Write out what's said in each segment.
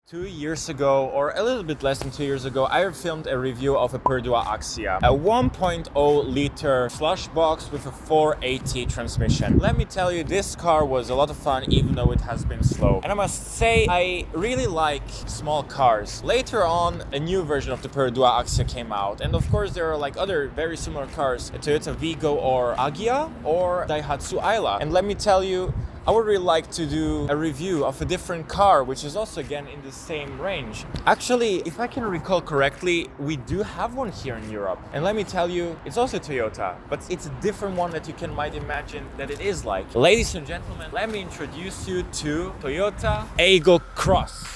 2 years ago, or a little bit less than 2 years ago, I filmed a review of a 1.2 Axia, a 1.0 liter slush box with a 480 transmission. Let me tell you, this car was a lot of fun, even though it has been slow. And I must say, I really like small cars. Later on, a new version of the 1.2 Axia came out, and of course there are like other very similar cars, a Toyota Vigo or Agya or Daihatsu Ayla. And let me tell you, I would really like to do a review of a different car, which is also again in the same range. Actually, if I can recall correctly, we do have one here in Europe. And let me tell you, it's also Toyota, but it's a different one that you might imagine that it is like. Ladies and gentlemen, let me introduce you to Toyota Aygo Cross.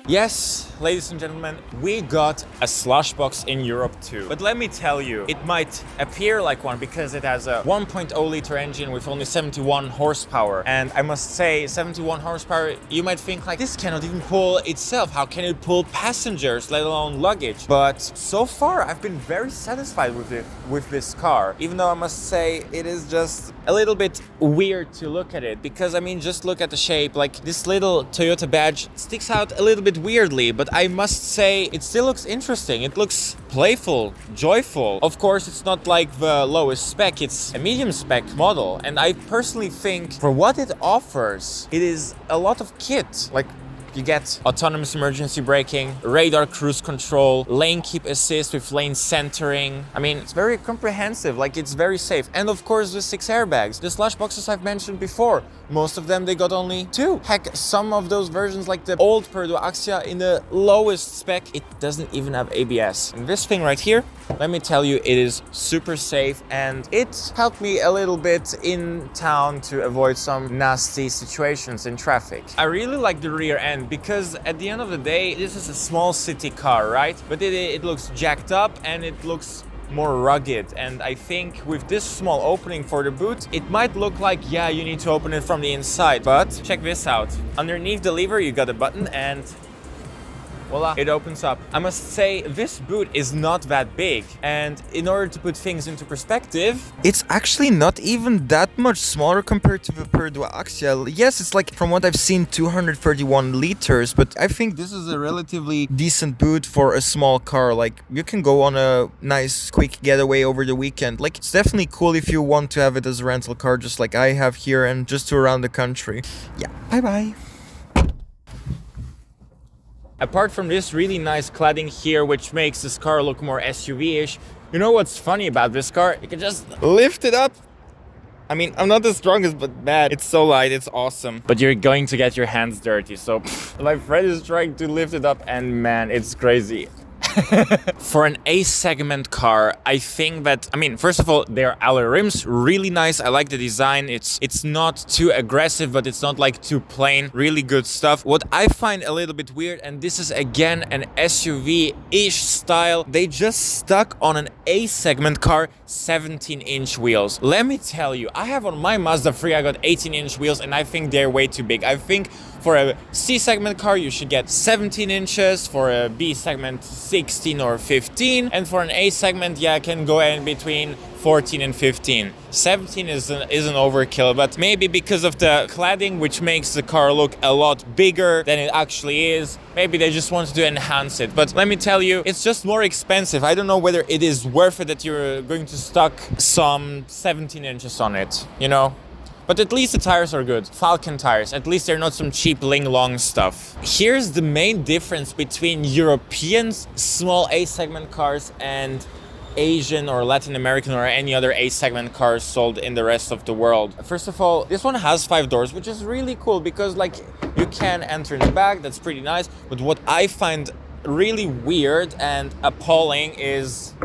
Yes, ladies and gentlemen, we got a slush box in Europe too. But let me tell you, it might appear like one because it has a 1.0 liter engine with only 71 horsepower. And I must say, 71 horsepower, you might think like, this cannot even pull itself. How can it pull passengers, let alone luggage? But so far, I've been very satisfied with this car. Even though I must say, it is just a little bit weird to look at it. Because I mean, just look at the shape. Like this little Toyota badge sticks out a little bit weirdly, but I must say it still looks interesting. It looks playful, joyful. Of course, it's not like the lowest spec, it's a medium spec model, and I personally think for what it offers, it is a lot of kit. Like, you get autonomous emergency braking, radar cruise control, lane keep assist with lane centering. I mean, it's very comprehensive, like it's very safe. And of course, the 6 airbags. The slush boxes I've mentioned before, most of them, they got only 2. Heck, some of those versions, like the old 1.2 Axia in the lowest spec, it doesn't even have ABS. And this thing right here, let me tell you, it is super safe, and it helped me a little bit in town to avoid some nasty situations in traffic. I really like the rear end because at the end of the day, this is a small city car, right? But it looks jacked up and it looks more rugged, and I think with this small opening for the boot, it might look like, yeah, you need to open it from the inside, but check this out. Underneath the lever, you got a button and voila, it opens up. I must say, this boot is not that big, and in order to put things into perspective, it's actually not even that much smaller compared to the 1.2 Axia. Yes, it's like, from what I've seen, 231 liters, but I think this is a relatively decent boot for a small car. Like, you can go on a nice quick getaway over the weekend. Like, it's definitely cool if you want to have it as a rental car, just like I have here, and just to around the country. Yeah, bye-bye. Apart from this really nice cladding here, which makes this car look more SUV-ish, you know what's funny about this car? You can just lift it up. I mean, I'm not the strongest, but man, it's so light, it's awesome. But you're going to get your hands dirty, so my friend is trying to lift it up, and man, it's crazy. For an A segment car, I think that, I mean, first of all, their alloy rims, really nice. I like the design. It's not too aggressive, but it's not like too plain. Really good stuff. What I find a little bit weird, and this is again an SUV-ish style, they just stuck on an A segment car 17-inch wheels. Let me tell you, I have on my Mazda 3, I got 18-inch wheels, and I think they're way too big. I think for a C segment car, you should get 17 inches, for a B segment, 16 or 15, and for an A segment, yeah, I can go in between 14 and 15. 17 is an overkill, but maybe because of the cladding, which makes the car look a lot bigger than it actually is, maybe they just wanted to enhance it. But let me tell you, it's just more expensive. I don't know whether it is worth it that you're going to stock some 17 inches on it, you know? But at least the tires are good. Falcon tires. At least they're not some cheap Ling Long stuff. Here's the main difference between European small A-segment cars and Asian or Latin American or any other A-segment cars sold in the rest of the world. First of all, this one has 5 doors, which is really cool because, like, you can enter in the back. That's pretty nice. But what I find really weird and appalling is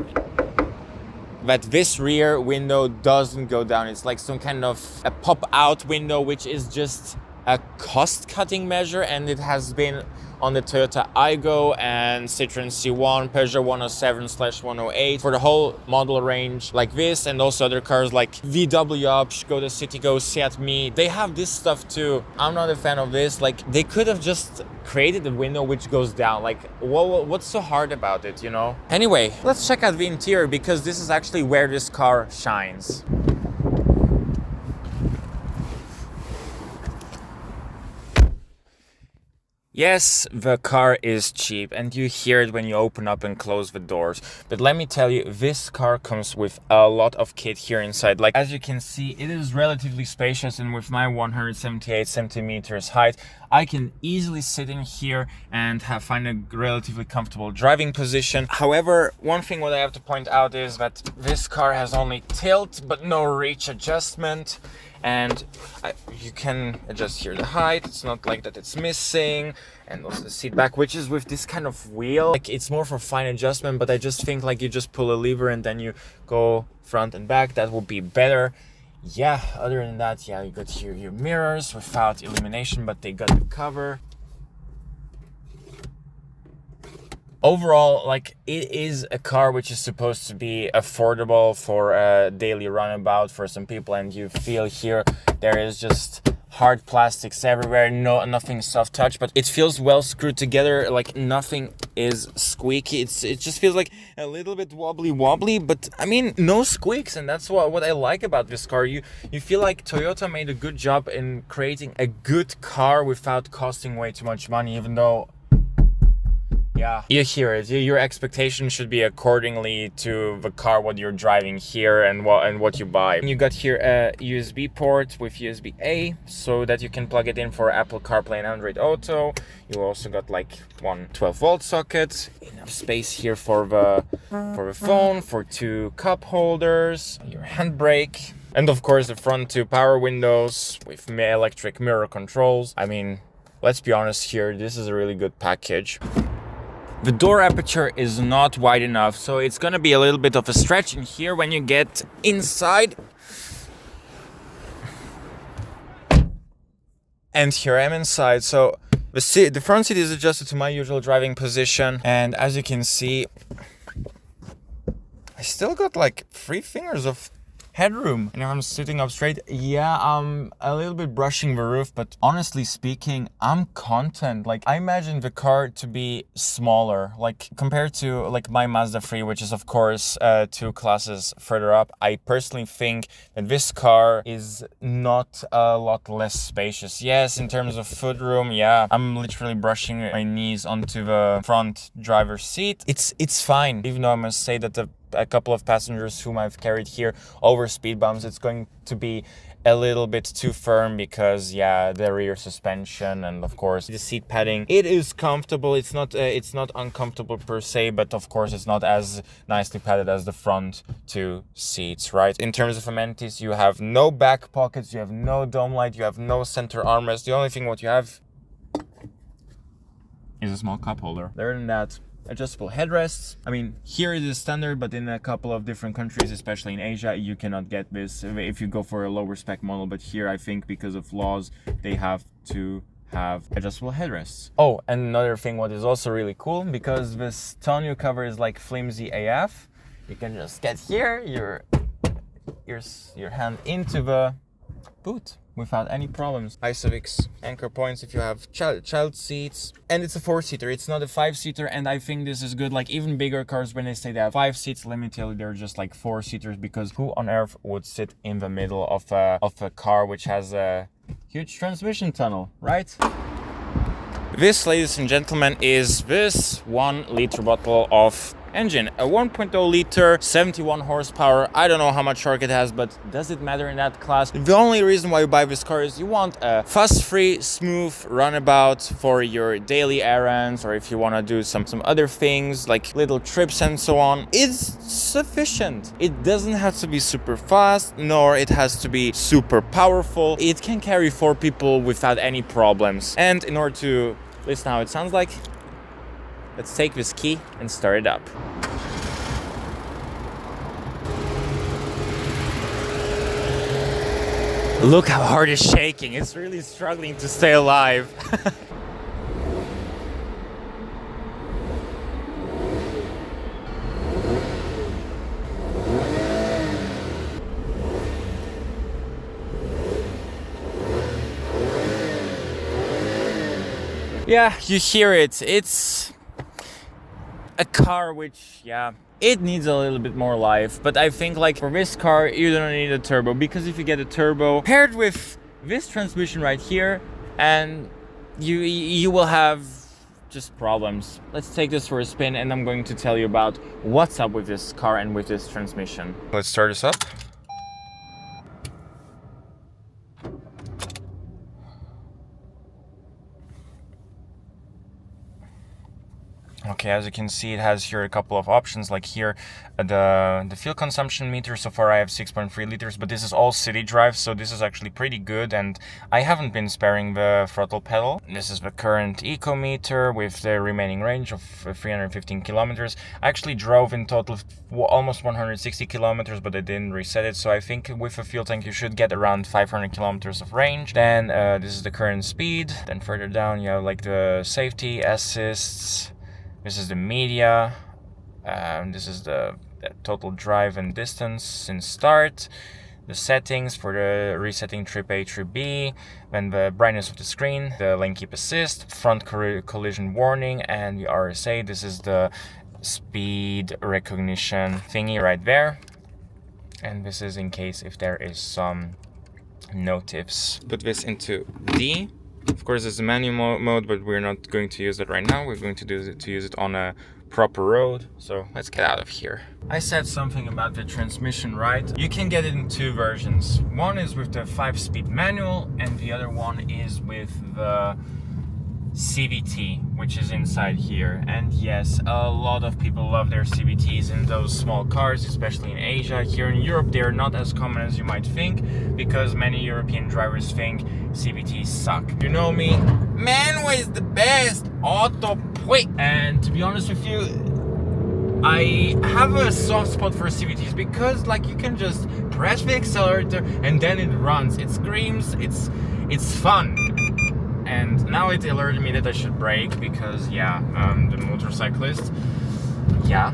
that this rear window doesn't go down. It's like some kind of a pop-out window, which is just a cost-cutting measure, and it has been on the Toyota Aygo and Citroen C1, Peugeot 107/108 for the whole model range like this, and also other cars like VW Up, Skoda Citigo, Seat Mii. They have this stuff too. I'm not a fan of this. Like, they could have just created a window which goes down. Like, what's so hard about it, you know? Anyway, let's check out the interior because this is actually where this car shines. Yes, the car is cheap and you hear it when you open up and close the doors. But let me tell you, this car comes with a lot of kit here inside. Like, as you can see, it is relatively spacious, and with my 178 centimeters height, I can easily sit in here and find a relatively comfortable driving position. However, one thing what I have to point out is that this car has only tilt but no reach adjustment. And you can adjust here the height. It's not like that it's missing. And also the seat back, which is with this kind of wheel, like it's more for fine adjustment, but I just think like you just pull a lever and then you go front and back. That would be better. Yeah, other than that, yeah, you got here your mirrors without illumination, but they got the cover. Overall, like, it is a car which is supposed to be affordable for a daily runabout for some people, and you feel here there is just hard plastics everywhere, nothing soft touch, but it feels well screwed together. Like, nothing is squeaky. It just feels like a little bit wobbly, but I mean, no squeaks, and that's what I like about this car. You feel like Toyota made a good job in creating a good car without costing way too much money, even though, yeah, you hear it. Your expectation should be accordingly to the car, what you're driving here and what you buy. You got here a USB port with USB-A so that you can plug it in for Apple CarPlay and Android Auto. You also got like one 12-volt socket, enough space here for the phone, for two cup holders, your handbrake, and of course the front two power windows with electric mirror controls. I mean, let's be honest here, this is a really good package. The door aperture is not wide enough, so it's gonna be a little bit of a stretch in here when you get inside. And here I am inside, so the front seat is adjusted to my usual driving position, and as you can see, I still got like 3 fingers of headroom, and if I'm sitting up straight, yeah, I'm a little bit brushing the roof, but honestly speaking, I'm content. Like, I imagine the car to be smaller, like compared to like my Mazda 3, which is of course 2 classes further up. I personally think that this car is not a lot less spacious. Yes, in terms of foot-room, yeah, I'm literally brushing my knees onto the front driver's seat. It's fine, even though I must say that a couple of passengers whom I've carried here over speed bumps, it's going to be a little bit too firm because, yeah, the rear suspension and of course the seat padding, it is comfortable. It's not uncomfortable per se, but of course it's not as nicely padded as the front 2 seats, right? In terms of amenities, you have no back pockets, you have no dome light, you have no center armrest. The only thing what you have is a small cup holder. Other than that, adjustable headrests. I mean, here it is standard, but in a couple of different countries, especially in Asia, you cannot get this if you go for a lower spec model. But here, I think because of laws, they have to have adjustable headrests. Oh, and another thing what is also really cool, because this tonneau cover is like flimsy AF, you can just get here your hand into the boot without any problems. ISOVIX anchor points if you have child seats, and it's a 4-seater, it's not a 5-seater, and I think this is good. Like, even bigger cars, when they say they have 5 seats, let me tell you, they're just like 4-seaters, because who on earth would sit in the middle of a car which has a huge transmission tunnel, right? This, ladies and gentlemen, is this 1-liter bottle of engine, a 1.0 liter, 71 horsepower. I don't know how much torque it has, but does it matter in that class? The only reason why you buy this car is you want a fuss-free, smooth runabout for your daily errands, or if you want to do some other things like little trips and so on. It's sufficient. It doesn't have to be super fast, nor it has to be super powerful. It can carry 4 people without any problems. And in order to listen how it sounds like, let's take this key and start it up. Look how hard it's shaking. It's really struggling to stay alive. Yeah, you hear it. It's a car which, yeah, it needs a little bit more life, but I think like for this car you don't need a turbo, because if you get a turbo paired with this transmission right here and you will have just problems. Let's take this for a spin, and I'm going to tell you about what's up with this car and with this transmission. Let's start this up. Okay, as you can see, it has here a couple of options, like here the fuel consumption meter. So far I have 6.3 liters, but this is all city drive, so this is actually pretty good, and I haven't been sparing the throttle pedal. This is the current eco meter with the remaining range of 315 kilometers. I actually drove in total almost 160 kilometers, but I didn't reset it, so I think with a fuel tank you should get around 500 kilometers of range. Then this is the current speed. Then further down you have like the safety assists. This is the media, this is the total drive and distance since start, the settings for the resetting trip A, trip B, then the brightness of the screen, the lane keep assist, front collision warning, and the RSA. This is the speed recognition thingy right there. And this is in case if there is some notifs. Put this into D. Of course, it's a manual mode, but we're not going to use it right now. We're going to use it on a proper road. So let's get out of here. I said something about the transmission, right? You can get it in two versions. One is with the 5-speed manual, and the other one is with the CVT, which is inside here. And yes, a lot of people love their CVTs in those small cars, especially in Asia. Here in Europe, they are not as common as you might think, because many European drivers think CVTs suck. You know me, manual is the best, auto quick. And to be honest with you, I have a soft spot for CVTs because like you can just press the accelerator and then it runs, it screams, it's fun. And now it alerted me that I should brake because, yeah, the motorcyclist. Yeah,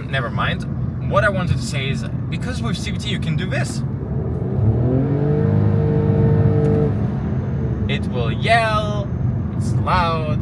never mind. What I wanted to say is, because with CVT you can do this. It will yell, it's loud,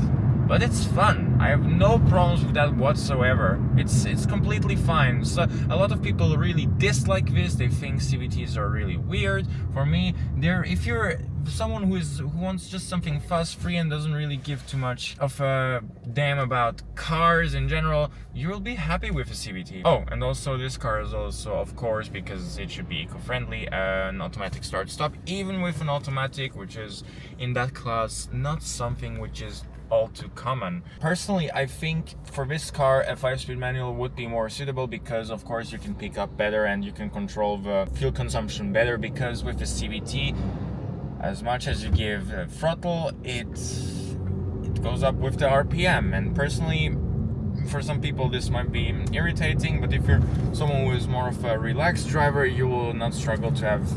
but it's fun. I have no problems with that whatsoever. It's completely fine. So a lot of people really dislike this. They think CVTs are really weird. For me, if you're someone who wants just something fuss-free and doesn't really give too much of a damn about cars in general, you will be happy with a CVT. Oh, and also this car is also, of course, because it should be eco-friendly, an automatic start-stop, even with an automatic, which is in that class not something which is all too common. Personally, I think for this car a 5-speed manual would be more suitable because of course you can pick up better and you can control the fuel consumption better, because with the CVT, as much as you give throttle, it goes up with the RPM. And personally, for some people this might be irritating, but if you're someone who is more of a relaxed driver, you will not struggle to have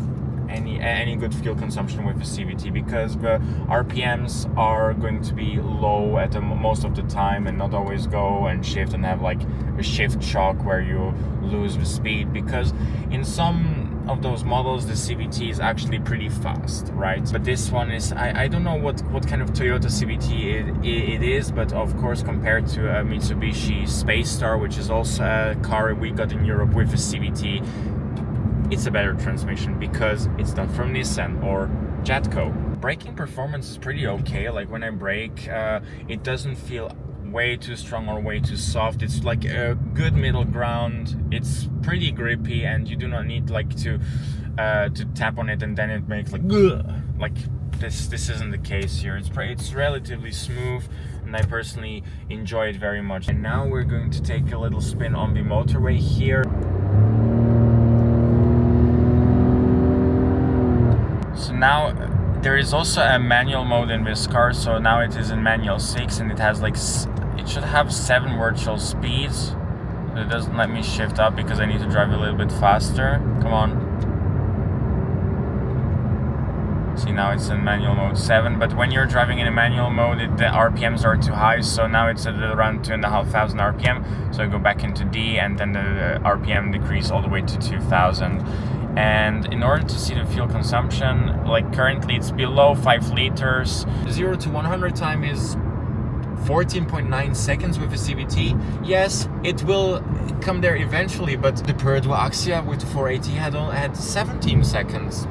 any good fuel consumption with the CVT, because the RPMs are going to be low at most of the time and not always go and shift and have like a shift shock where you lose the speed, because in some of those models the CVT is actually pretty fast, right? But this one is, I don't know what kind of Toyota CVT it is, but of course compared to a Mitsubishi Space Star, which is also a car we got in Europe with a CVT, it's a better transmission because it's not from Nissan or Jatco. Braking performance is pretty okay. Like when I brake, it doesn't feel way too strong or way too soft. It's like a good middle ground. It's pretty grippy, and you do not need like to tap on it and then it makes like ugh. Like this isn't the case here. It's relatively smooth, and I personally enjoy it very much. And now we're going to take a little spin on the motorway here. So now there is also a manual mode in this car, so now it is in manual 6, and it has like, it should have 7 virtual speeds. It doesn't let me shift up because I need to drive a little bit faster. Come on. See, now it's in manual mode 7, but when you're driving in a manual mode, the RPMs are too high, so now it's at around 2,500 RPM. So I go back into D, and then the RPM decrease all the way to 2,000. And in order to see the fuel consumption, like currently it's below 5 liters. 0 to 100 time is 14.9 seconds with the CVT. Yes, it will come there eventually, but the Peridua Axia with the 480 had 17 seconds.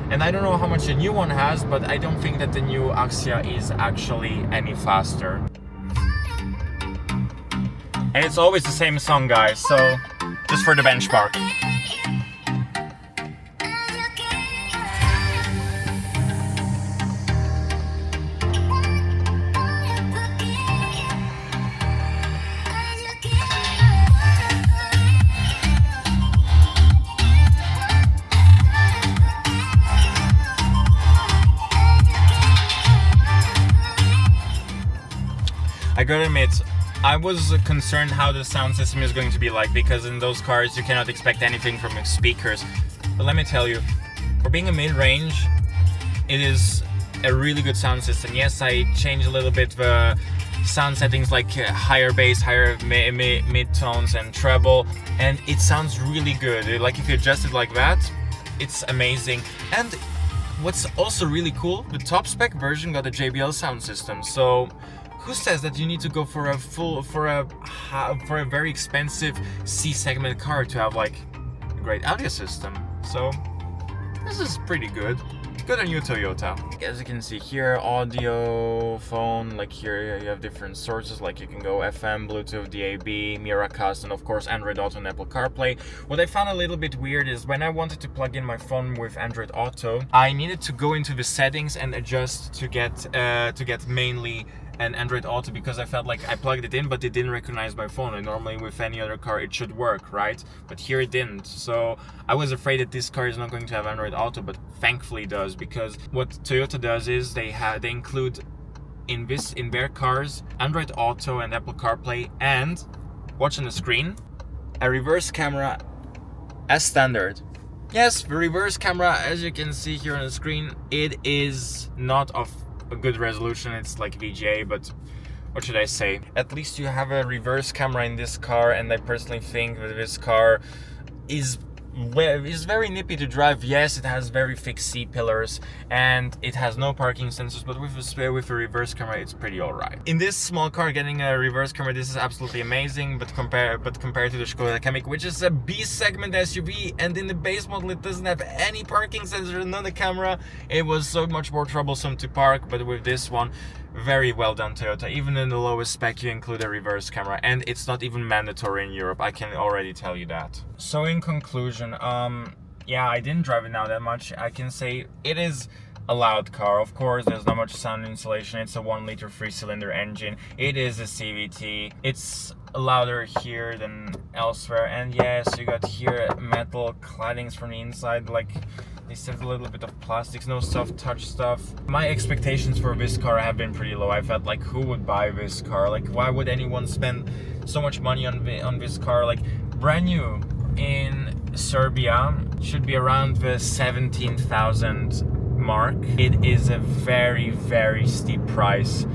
And I don't know how much the new one has, but I don't think that the new Axia is actually any faster. And it's always the same song, guys, so just for the benchmark. I gotta admit, I was concerned how the sound system is going to be like, because in those cars you cannot expect anything from speakers. But let me tell you, for being a mid-range, it is a really good sound system. Yes, I changed a little bit the sound settings, like higher bass, higher mid-tones and treble, and it sounds really good. Like if you adjust it like that, it's amazing. And what's also really cool, the top spec version got a JBL sound system, so who says that you need to go for a very expensive C segment car to have like a great audio system? So this is pretty good. Good on you, Toyota. As you can see here, audio, phone, like here you have different sources, like you can go FM, Bluetooth, DAB, Miracast, and of course Android Auto and Apple CarPlay. What I found a little bit weird is when I wanted to plug in my phone with Android Auto, I needed to go into the settings and adjust to get mainly an Android Auto, because I felt like I plugged it in but it didn't recognize my phone, and normally with any other car it should work, right? But here it didn't, so I was afraid that this car is not going to have Android Auto, but thankfully it does, because what Toyota does is they include in their cars Android Auto and Apple CarPlay, and watch on the screen, a reverse camera as standard. Yes, the reverse camera, as you can see here on the screen, it is not of a good resolution, it's like VGA, but what should I say? At least you have a reverse camera in this car, and I personally think that this car is very nippy to drive. Yes, it has very thick C-pillars and it has no parking sensors, but with a reverse camera it's pretty alright. In this small car, getting a reverse camera, this is absolutely amazing, but compared to the Skoda Kamiq, which is a B-segment SUV, and in the base model it doesn't have any parking sensors, none of camera, it was so much more troublesome to park. But with this one, very well done, Toyota. Even in the lowest spec you include a reverse camera, and it's not even mandatory in Europe, I can already tell you that. So in conclusion, yeah, I didn't drive it now that much. I can say it is a loud car. Of course, there's not much sound insulation. It's a 1-liter 3-cylinder engine. It is a CVT. It's louder here than elsewhere, and yes, you got here metal claddings from the inside, like they said, a little bit of plastics, no soft touch stuff. My expectations for this car have been pretty low. I felt like, who would buy this car? Like, why would anyone spend so much money on this car? Like, brand new in Serbia should be around the 17,000 mark. It is a very, very steep price,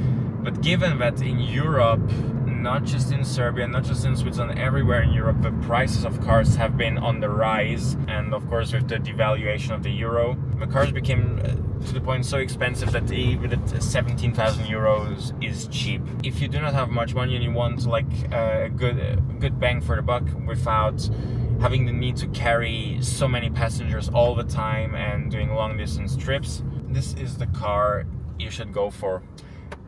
but given that in Europe, not just in Serbia, not just in Switzerland, everywhere in Europe, the prices of cars have been on the rise. And of course, with the devaluation of the euro, the cars became to the point so expensive that even at 17,000 euros is cheap. If you do not have much money and you want like a good bang for the buck without having the need to carry so many passengers all the time and doing long distance trips, this is the car you should go for.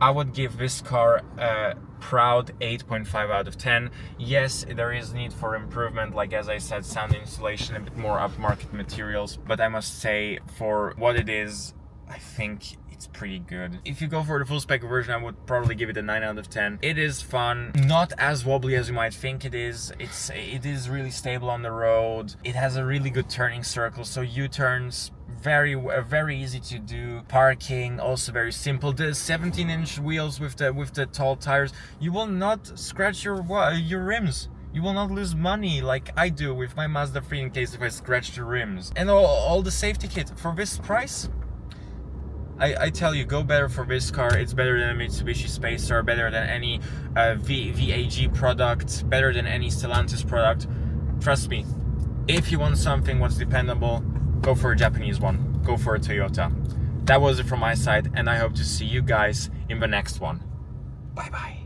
I would give this car a proud 8.5 out of 10. Yes, there is need for improvement, like as I said, sound insulation, a bit more upmarket materials, but I must say, for what it is, I think it's pretty good. If you go for the full spec version, I would probably give it a 9 out of 10. It is fun, not as wobbly as you might think it is. It is really stable on the road. It has a really good turning circle, so U-turns very easy to do. Parking also very simple. The 17-inch wheels with the tall tires, you will not scratch your rims. You will not lose money like I do with my Mazda 3 in case if I scratch the rims. And all the safety kit for this price, I tell you, go better for this car. It's better than a Mitsubishi Spacer, better than any VAG product, better than any Stellantis product. Trust me, if you want something what's dependable, go for a Japanese one. Go for a Toyota. That was it from my side, and I hope to see you guys in the next one. Bye bye.